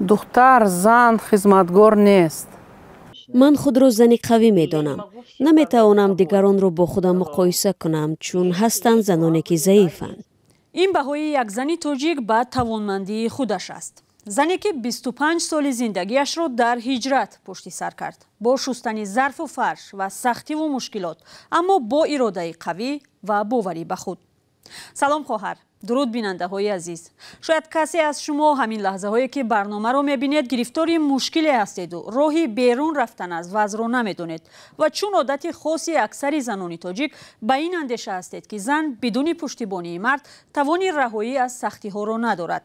دختر زن خدمتگار نیست. من خود را زنی قوی می دانم. نمی توانم دیگران را با خودم مقایسه کنم چون هستند زنانی که ضعیفند. این بهای یک زنی تاجیک با توانمندی خودش است. زنی که 25 سال زندگیش را در هجرت پشت سر کرد. با شستن ظرف و فرش و سختی و مشکلات، اما با اراده قوی و باوری به خود. سلام خواهر، درود بیننده های عزیز. شاید کسی از شما همین لحظه هایی که برنامه رو میبینید گرفتاری مشکلی هستید و راهی بیرون رفتن از وضع رو نمیدونید و چون عادت خاصی اکثر زنان تاجیک به این اندیشه هستید که زن بدون پشتیبانی مرد توانی رهایی از سختی ها رو ندارد.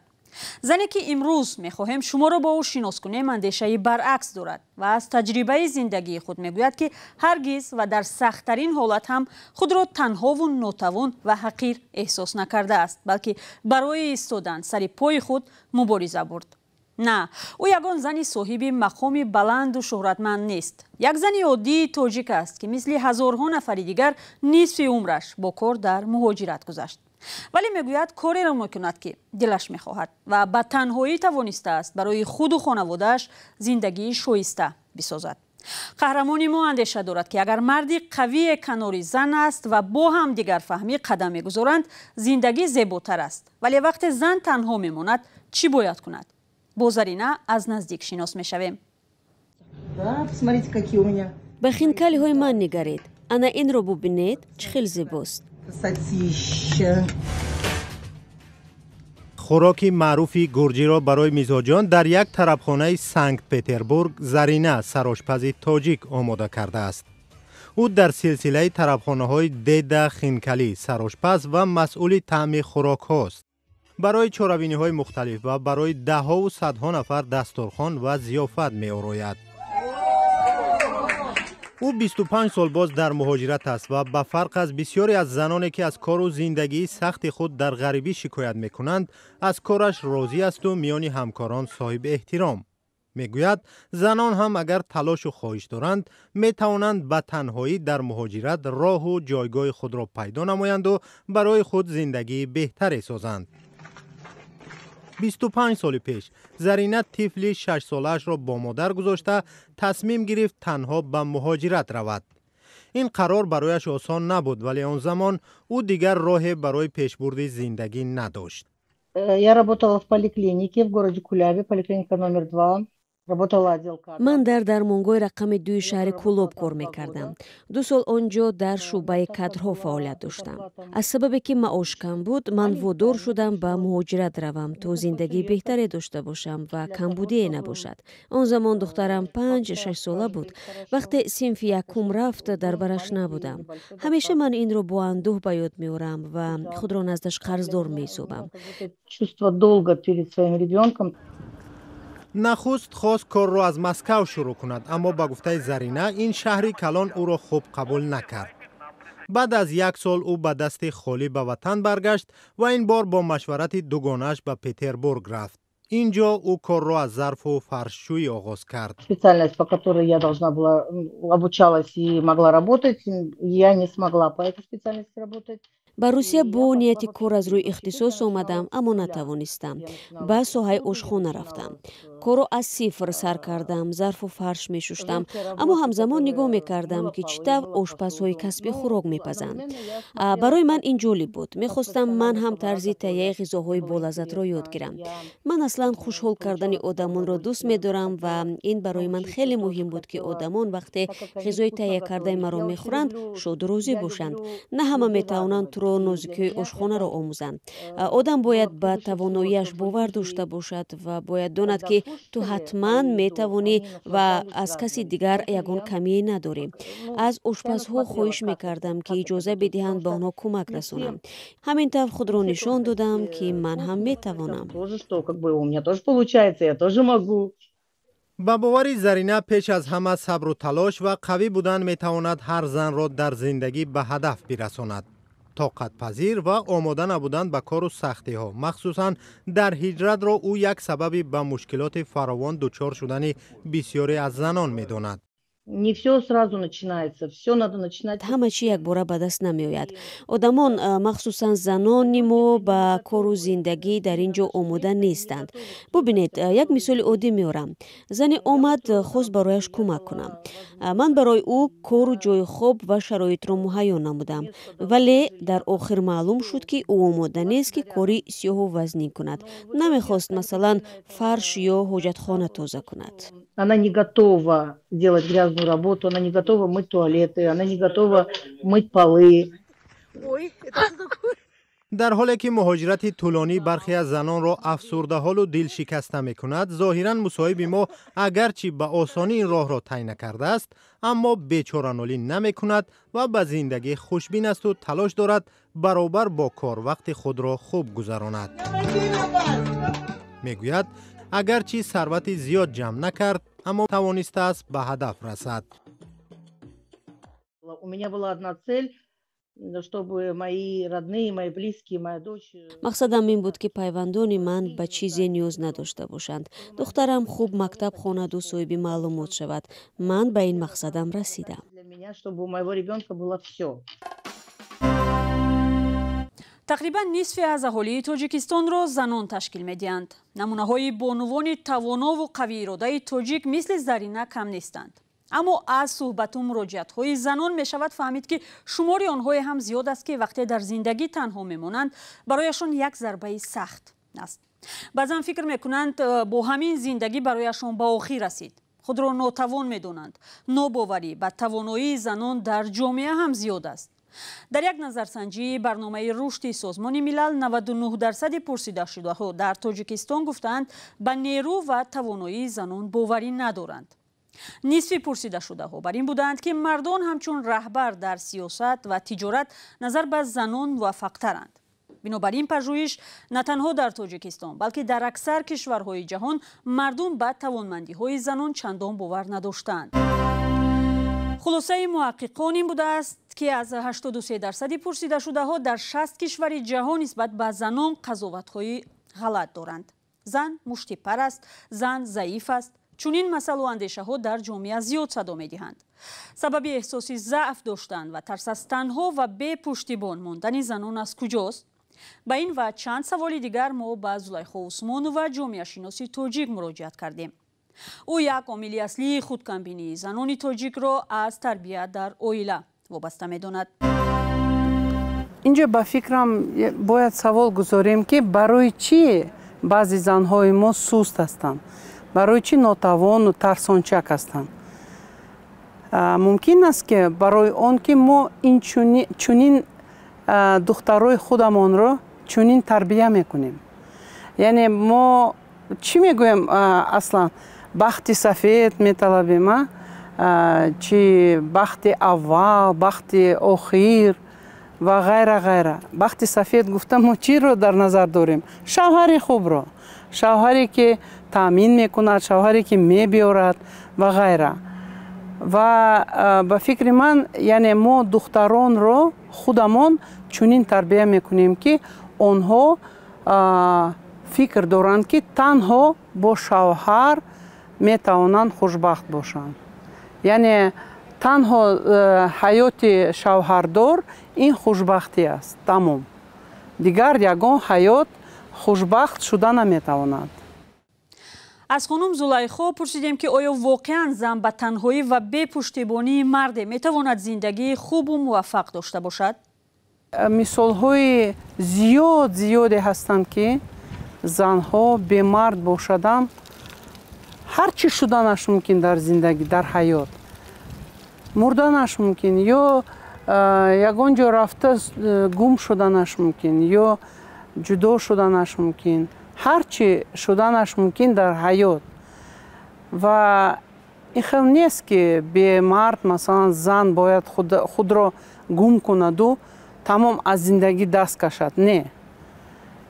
زنی که امروز میخواهیم شما را با او شناس کنیم اندیشه برعکس دارد و از تجربه زندگی خود میگوید که هرگز و در سخت‌ترین حالت هم خود را تنها و ناتوان و حقیر احساس نکرده است، بلکه برای ایستادن سر پای خود مبارزه برد. نه، او یگان زنی صاحب مقام بلند و شهرتمند نیست. یک زنی عادی تاجیک است که مثل هزارها نفر دیگر نصف عمرش با کار در مهاجرت گذشت. ولی میگوید کاری را میکند که دلش میخواهد و به تنهایی توانسته است برای خود و خانواده‌اش زندگی شایسته بسازد. قهرمان ما اندیشه دارد که اگر مردی قوی کنار زن است و با هم دیگر فهمی قدم میگذارند زندگی زیباتر است. ولی وقت زن تنها میماند چی باید کند؟ با زرینه از نزدیک شناس میشویم. به خینکلی های من نگرید. انا این رو ببینید چه خیلی زیباست. خوراکی معروفی گرجی را برای میزبان در یک طربخانه سنت پتربورگ زرینه سرآشپز تاجیک آماده کرده است. او در سلسله طربخانه‌های دیده خینکلی سرآشپز و مسئول طعم خوراک هاست. برای چاره‌بینی‌های مختلف و برای ده‌ها و صدها نفر دسترخوان و ضیافت می‌آراید. او 25 سال باز در مهاجرت است و به فرق از بسیاری از زنانی که از کار و زندگی سخت خود در غریبی شکایت میکنند، از کارش راضی است و میان همکاران صاحب احترام. میگوید زنان هم اگر تلاش و خواهش دارند، میتوانند به تنهایی در مهاجرت راه و جایگاه خود را پیدا نمایند و برای خود زندگی بهتری سازند. 25 سال پیش زرینه طفلی 6 سالش را با مادر گذاشته تصمیم گرفت تنها به مهاجرت رود. این قرار برایش آسان نبود ولی آن زمان او دیگر راه برای پیشبرد زندگی نداشت. Я работала в поликлинике в городе Куляве, поликлиника номер 2. من در درمانگاه رقم 2 شهر کولوب کار میکردم. 2 سال آنجا در شعبه کادرها فعالیت داشتم. از سببی که معاش کم بود من وادار شدم به مهاجرت روم تا زندگی بهتری داشته باشم و کمبودی نباشد. آن زمان دخترم 5-6 ساله بود. وقتی صنف یکم رفت در برش نبودم. همیشه من این رو با اندوه به یاد میارم و خود را نزدش قرضدار میسوبم. نخست خواست کار را از مسکو شروع کند، اما با گفته زرینه این شهری کلان او را خوب قبول نکرد. بعد از 1 سال او به دست خالی به وطن برگشت و این بار با مشورت دوگانش به پتربورگ رفت. اینجا او کار را از ظرف و فرش‌شویی آغاز کرد. Специальность, по которой я должна была обучалась и могла работать, я не смогла по этой специальности работать. با روسیه با نیت کار از روی اختصاص آمدم اما نتوانستم. به ساحه آشخانه رفتم. کارو از صفر سر کردم. ظرف و فرش می شستم اما همزمان نگاه می کردم که چطور آشپزهای کسبی خوراک می پزند. برای من این جالب بود. می خواستم من هم طرز تهیه غذاهای بالذات را یاد گیرم. من اصلا خوشحال کردن آدمان را دوست می دارم و این برای من خیلی مهم بود که آدمان وقتی غذای تهیه کرده مرا می خورند شاد و راضی باشند. نه همه می توانند تو نازکی آشخانه را آموزند. آدم باید به تواناییش باور داشته باشد و باید داند که تو حتما می توانی و از کسی دیگر یگان کمی نداری. از آشپزها خواهش می کردم که اجازه بدهند به آنها کمک رسانم. همین طور خود را نشان دادم که من هم می توانم. با باور زرینه پیش از همه صبر و تلاش و قوی بودن می تواند هر زن را در زندگی به هدف برساند. طاقت پذیر و آماده نبودن به کار و سختی ها، مخصوصا در هجرت را او یک سببی به مشکلات فراوان دچار شدن بسیاری از زنان می داند. Не все сразу начинается, все надо начинать. ҳама чӣ якбора ба даст намеояд. одамон махсусан занони мо ба кору зиндагӣ дар ин ҷо омода нестанд. бубинед, як мисоли оддӣ меорам. зане омад хост барояш кӯмак кунам. ман барои ӯ кору ҷои хоб ва шароитро муҳайё намудам, вале дар охир маълум шуд ки ӯ омода нест ки кори сиёҳу вазнин кунад. намехост масалан фарш ё ҳоҷатхона тоза кунад. Она не готова делать грязную работу, она не готова мыть туалеты, она не готова мыть полы. در حالی که مهاجرت طولانی برخی از زنان را افسرده‌حال و دل شکسته می‌کند، ظاهراً مصاحب ما اگرچه به آسانی این راه را طی نکرده است، اما بیچاره‌نالی نمی‌کند و به زندگی خوشبین است و تلاش دارد برابر با کار وقت خود را خوب گذراند. میگوید اگرچه ثروت زیاد جمع نکرد، اما توانسته است به هدف رسد. У меня была одна цель, чтобы мои родные, мои близкие, моя дочь. мақсадам ин буд ки пайвандони ман ба чизе ниёз надошта бошанд. духтарам хуб мактаб хонаду соҳиби маълумот шавад. ман ба ин мақсадам расидам. Для меня, чтобы у моего ребенка было все. тақрибан нисфи аз аҳолии тоҷикистонро занон ташкил медиҳанд. намунаҳои бонувони тавонову қавииродаи тоҷик мисли Зарина кам нестанд. аммо аз суҳбату муроҷиатҳои занон мешавад фаҳмид ки шумори онҳое ҳам зиёд аст ки вақте дар зиндагӣ танҳо мемонанд, барояшон як зарбаи сахт аст. баъзан фикр мекунанд бо ҳамин зиндагӣ барояшон ба охир расид. худро нотавон медонанд. нобоварӣ ба тавоноии занон дар ҷомеа ҳам зиёд аст. дар як назарсанҷии барномаи рушди созмони милал 99% пурсидашудаҳо дар тоҷикистон гуфтанд ба нерӯ ва тавоноии занон боварӣ надоранд. нисфи пурсидашудаҳо бар ин буданд ки мардон ҳамчун раҳбар дар сиёсат ва тиҷорат назар ба занон муваффақтаранд. бинобар ин пажӯҳиш на танҳо дар тоҷикистон, балки дар аксар кишварҳои ҷаҳон мардум ба тавонмандиҳои занон чандон бовар надоштаанд. хулосаи муҳаққиқон ин будааст ки аз 83% пурсидашудаҳо дар 60 кишвари ҷаҳон нисбат ба занон қазоватҳои ғалат доранд. зан муштипар аст, зан заиф аст. чунин масъалу андешаҳо дар ҷомеа зиёд садо медиҳанд. сабаби эҳсоси заъф доштан ва тарс аз танҳо ва бепуштибон мондани занон аз куҷост? ба ин ва чанд саволи дигар мо ба Зулайхо Усмонова, ҷомеашиноси тоҷик муроҷиат кардем. ӯ як омили аслии худкамбинии занони тоҷикро аз тарбия дар оила вобаста медонад. инҷо ба фикрам бояд савол гузорем ки барои чӣ баъзе занҳои мо суст ҳастанд, барои чӣ нотавону тарсончак ҳастанд. мумкин аст ки барои он ки мо чунин духтарои худамонро чунин тарбия мекунем. яъне мо чӣ мегӯем аслан бахти сафед металабем, чи бахти аввал, бахти охир ва ғайра ғайра. бахти сафед гуфта мо чиро дар назар дорем? шавҳари хубро, шавҳаре ки таъмин мекунад, шавҳаре ки мебиёрад ва ғайра. ва ба фикри ман яъне мо духтаронро худамон чунин тарбия мекунем ки онҳо фикр доранд ки танҳо бо шавҳар метавонанд хушбахт бошанд. яъне танҳо ҳаёти шавҳардор ин хушбахтӣ аст. тамом. дигар ягон ҳаёт хушбахт шуда наметавонад. аз хонум Зулайхо пурсидем ки оё воқеан зан ба танҳоӣ ва бепуштибонии марде метавонад зиндагии хубу муваффақ дошта бошад? мисолҳои зиёде ҳастанд ки занҳо бемард бошадам ҳар чӣ шуданаш мумкин дар зиндагӣ, дар ҳаёт. мурданаш мумкин, ё ягон ҷо рафта гум шуданаш мумкин, ё ҷудо шуданаш мумкин. ҳар чӣ шуданаш мумкин дар ҳаёт. ва ин хел нест ки бемард масалан зан бояд худро гум кунаду тамом аз зиндагӣ даст кашад. не.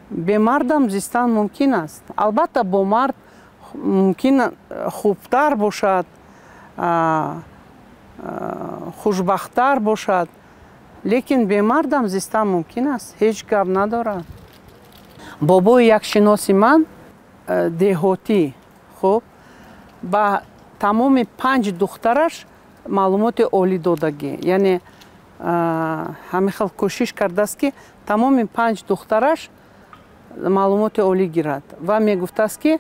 бемардам зистан мумкин аст. албатта бо мард мумкин хубтар бошад, хушбахттар бошад, лекин бемардам зистан мумкин аст. ҳеҷ гап надорад. бобои як шиноси ман деҳотӣ хуб ба тамоми 5 духтараш маълумоти олӣ додагӣ, яъне ҳамин хел кӯшиш кардааст ки тамоми 5 духтараш маълумоти олӣ гирад ва мегуфтааст ки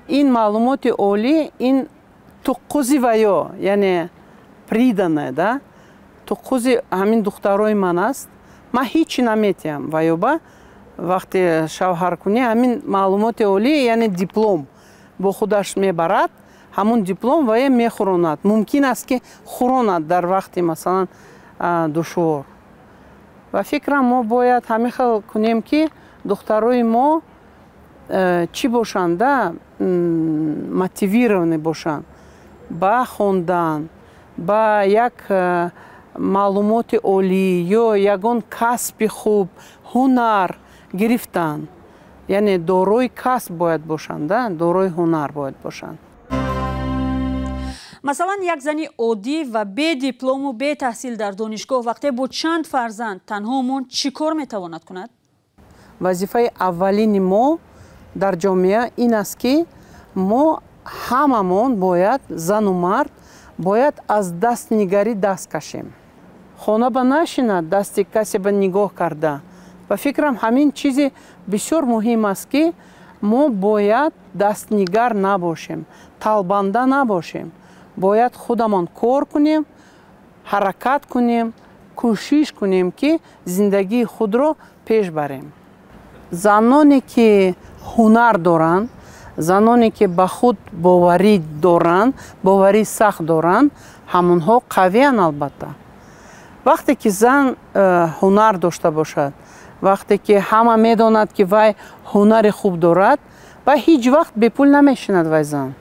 ин маълумоти олӣ ин туққузи ваё, яъне приданное, да, туққузи ҳамин духтарои ман аст. Ман ҳичи наметиҳам ваёба вақте шавҳар кунӣ ҳамин маълумоти олӣ, яъне диплом бо худаш мебарад, ҳамун диплом вае мехӯронад. Мумкин аст ки хӯронад дар вақти масалан душвор. Ва фикрам мо бояд ҳамин хел кунем ки духтарои мо чӣ бошанд, да, мотивированӣ бошанд ба хондан, ба як маълумоти олӣ ё ягон касби хуб, ҳунар гирифтан. Яъне дорои касб бояд бошанд, да, дорои ҳунар бояд бошанд. масалан як зани оддӣ ва бе диплому бе таҳсил дар донишгоҳ вақте бо чанд фарзанд танҳо монд чӣ кор метавонад кунад? вазифаи аввалини мо дар ҷомеа ин аст ки мо ҳамамон бояд, зану мард бояд аз дастнигарӣ даст кашем. хона ба нашинад дасти касе ба нигоҳ карда. Ба фикрам ҳамин чизи бисёр муҳим аст ки мо бояд дастнигар набошем, талбанда набошем. Бояд худамон кор кунем, ҳаракат кунем, кӯшиш кунем ки зиндагии худро пеш барем. заноне ки ҳунар доранд, заноне ки ба худ боварӣ доранд, боварии сахт доранд, ҳамонҳо қавиянд албатта. вақте ки зан ҳунар дошта бошад, вақте ки ҳама медонад ки вай ҳунари хуб дорад, ва ҳеҷ вақт бепул намешинад вай зан.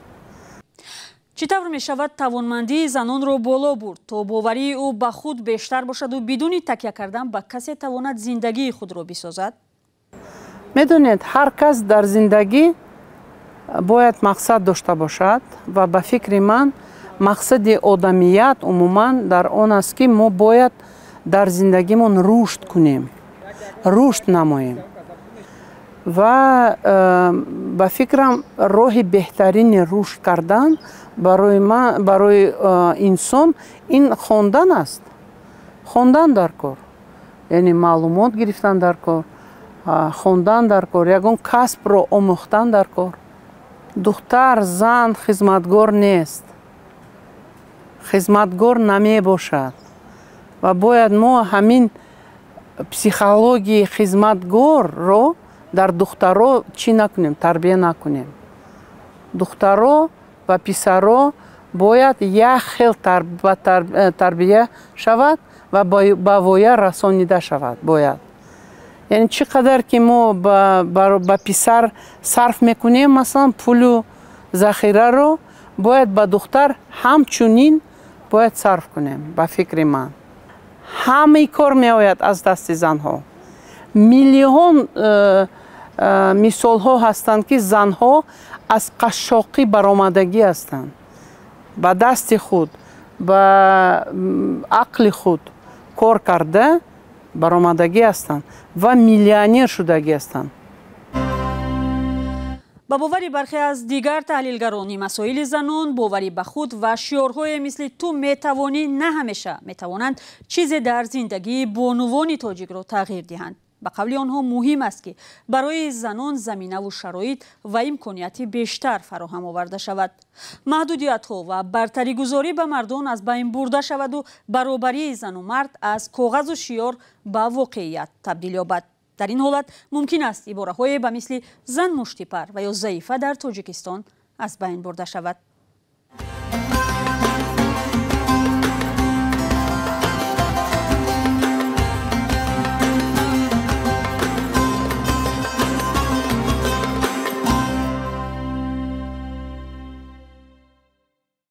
чӣ тавр мешавад тавонмандии занонро боло бурд то боварии ӯ ба худ бештар бошаду бидуни такя кардан ба касе тавонад зиндагии худро бисозад? медонед, ҳар кас дар зиндагӣ бояд мақсад дошта бошад ва ба фикри ман мақсади одамият умуман дар он аст ки мо бояд дар зиндагимон рушд кунем, рушд намоем. ва ба фикрам роҳи беҳтарини рушд кардан барои инсон ин хондан аст. хондан дар кор, яъне маълумот гирифтан дар кор, хондан дар кор, ягон касбро омӯхтан дар кор. духтар, зан хизматгор нест, хизматгор намебошад. ва бояд мо ҳамин психологияи хизматгорро дар духтаро чӣ накунем, тарбия накунем. духтаро ва писаро бояд як хел тарбия шавад ва ба воя расонида шавад. бояд, яъне чӣ қадар ки мо ба писар сарф мекунем, масалан пулу захираро, бояд ба духтар ҳамчунин бояд сарф кунем. ба фикри ман ҳамаи кор меояд аз дасти занҳо. миллион мисолҳо ҳастанд ки занҳо аз қашшоқӣ баромадагӣ ҳастанд. ба дасти худ, ба ақли худ кор карда баромадагӣ ҳастанд ва миллионер шудагӣ ҳастанд. ба бовари бархе аз дигар таҳлилгарони масоили занон, бовари ба худ ва шиорҳое мисли «ту метавонӣ» на ҳамеша метавонанд чизе дар зиндагии бонувони тоҷикро тағйир диҳанд. ба қавли онҳо муҳим аст ки барои занон заминаву шароит ва имконияти бештар фароҳам оварда шавад. маҳдудиятҳо ва бартаригузорӣ ба мардон аз байн бурда шаваду баробарии зану мард аз коғазу шиор ба воқеият табдил ёбад. дар ин ҳолат мумкин аст ибораҳое ба мисли «зан муштипар» ва ё «заифа» дар Тоҷикистон аз байн бурда шавад.